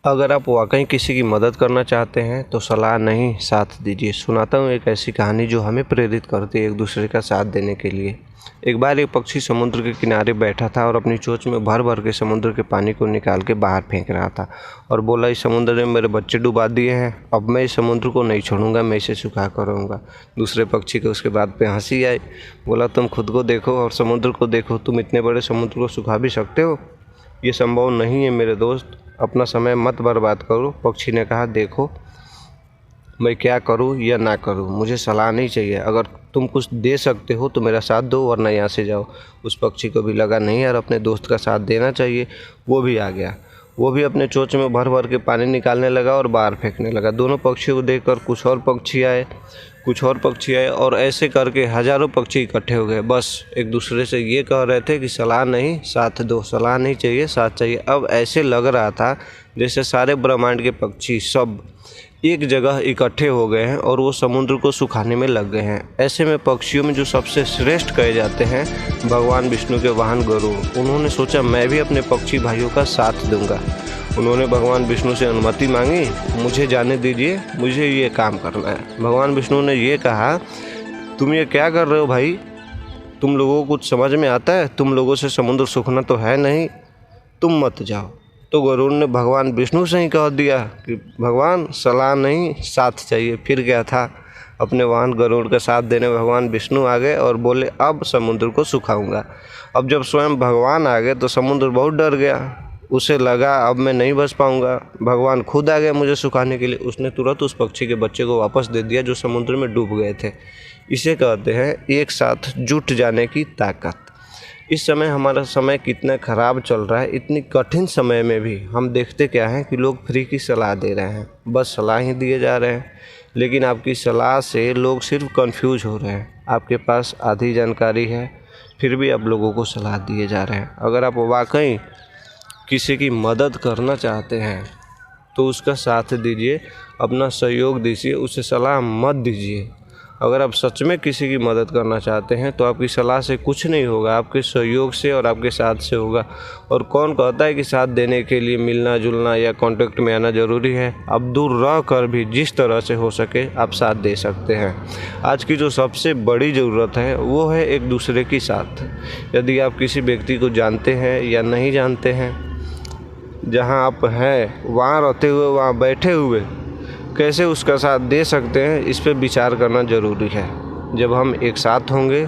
अगर आप वाकई किसी की मदद करना चाहते हैं तो सलाह नहीं, साथ दीजिए। सुनाता हूँ एक ऐसी कहानी जो हमें प्रेरित करती है एक दूसरे का साथ देने के लिए। एक बार एक पक्षी समुद्र के किनारे बैठा था और अपनी चोंच में भर भर के समुद्र के पानी को निकाल के बाहर फेंक रहा था और बोला, इस समुद्र ने मेरे बच्चे डुबा दिए हैं, अब मैं इस समुद्र को नहीं छोड़ूंगा, मैं इसे सुखा कर रहूँगा। दूसरे पक्षी को उसके बात पे हंसी आई। बोला, तुम खुद को देखो और समुद्र को देखो, तुम इतने बड़े समुद्र को सुखा भी सकते हो? ये संभव नहीं है मेरे दोस्त, अपना समय मत बर्बाद करो। पक्षी ने कहा, देखो मैं क्या करूं या ना करूं, मुझे सलाह नहीं चाहिए। अगर तुम कुछ दे सकते हो तो मेरा साथ दो, वरना यहाँ से जाओ। उस पक्षी को भी लगा, नहीं यार, अपने दोस्त का साथ देना चाहिए। वो भी आ गया। वो भी अपने चोंच में भर भर के पानी निकालने लगा और बाहर फेंकने लगा। दोनों पक्षियों को देखकर कुछ और पक्षी आए और ऐसे करके हज़ारों पक्षी इकट्ठे हो गए। बस एक दूसरे से ये कह रहे थे कि सलाह नहीं, साथ दो, सलाह नहीं चाहिए, साथ चाहिए। अब ऐसे लग रहा था जैसे सारे ब्रह्मांड के पक्षी सब एक जगह इकट्ठे हो गए हैं और वो समुद्र को सुखाने में लग गए हैं। ऐसे में पक्षियों में जो सबसे श्रेष्ठ कहे जाते हैं भगवान विष्णु के वाहन गरुड़, उन्होंने सोचा मैं भी अपने पक्षी भाइयों का साथ दूंगा। उन्होंने भगवान विष्णु से अनुमति मांगी, मुझे जाने दीजिए, मुझे ये काम करना है। भगवान विष्णु ने ये कहा, तुम ये क्या कर रहे हो भाई? तुम लोगों को कुछ समझ में आता है? तुम लोगों से समुद्र सूखना तो है नहीं, तुम मत जाओ। तो गरुड़ ने भगवान विष्णु से ही कह दिया कि भगवान सलाह नहीं, साथ चाहिए। फिर क्या था, अपने वाहन गरुड़ का साथ देने भगवान विष्णु आ गए और बोले, अब समुद्र को सुखाऊंगा। अब जब स्वयं भगवान आ गए तो समुद्र बहुत डर गया। उसे लगा अब मैं नहीं बच पाऊंगा, भगवान खुद आ गए मुझे सुखाने के लिए। उसने तुरंत उस पक्षी के बच्चे को वापस दे दिया जो समुद्र में डूब गए थे। इसे कहते हैं एक साथ जुट जाने की ताकत। इस समय हमारा समय कितना ख़राब चल रहा है, इतनी कठिन समय में भी हम देखते क्या हैं कि लोग फ्री की सलाह दे रहे हैं, बस सलाह ही दिए जा रहे हैं। लेकिन आपकी सलाह से लोग सिर्फ कंफ्यूज हो रहे हैं। आपके पास आधी जानकारी है, फिर भी आप लोगों को सलाह दिए जा रहे हैं। अगर आप वाकई किसी की मदद करना चाहते हैं तो उसका साथ दीजिए, अपना सहयोग दीजिए, उसे सलाह मत दीजिए। अगर आप सच में किसी की मदद करना चाहते हैं तो आपकी सलाह से कुछ नहीं होगा, आपके सहयोग से और आपके साथ से होगा। और कौन कहता है कि साथ देने के लिए मिलना जुलना या कांटेक्ट में आना ज़रूरी है? आप दूर रह कर भी जिस तरह से हो सके आप साथ दे सकते हैं। आज की जो सबसे बड़ी ज़रूरत है वो है एक दूसरे की साथ। यदि आप किसी व्यक्ति को जानते हैं या नहीं जानते हैं, जहाँ आप हैं वहाँ रहते हुए, वहाँ बैठे हुए कैसे उसका साथ दे सकते हैं, इस पे विचार करना ज़रूरी है। जब हम एक साथ होंगे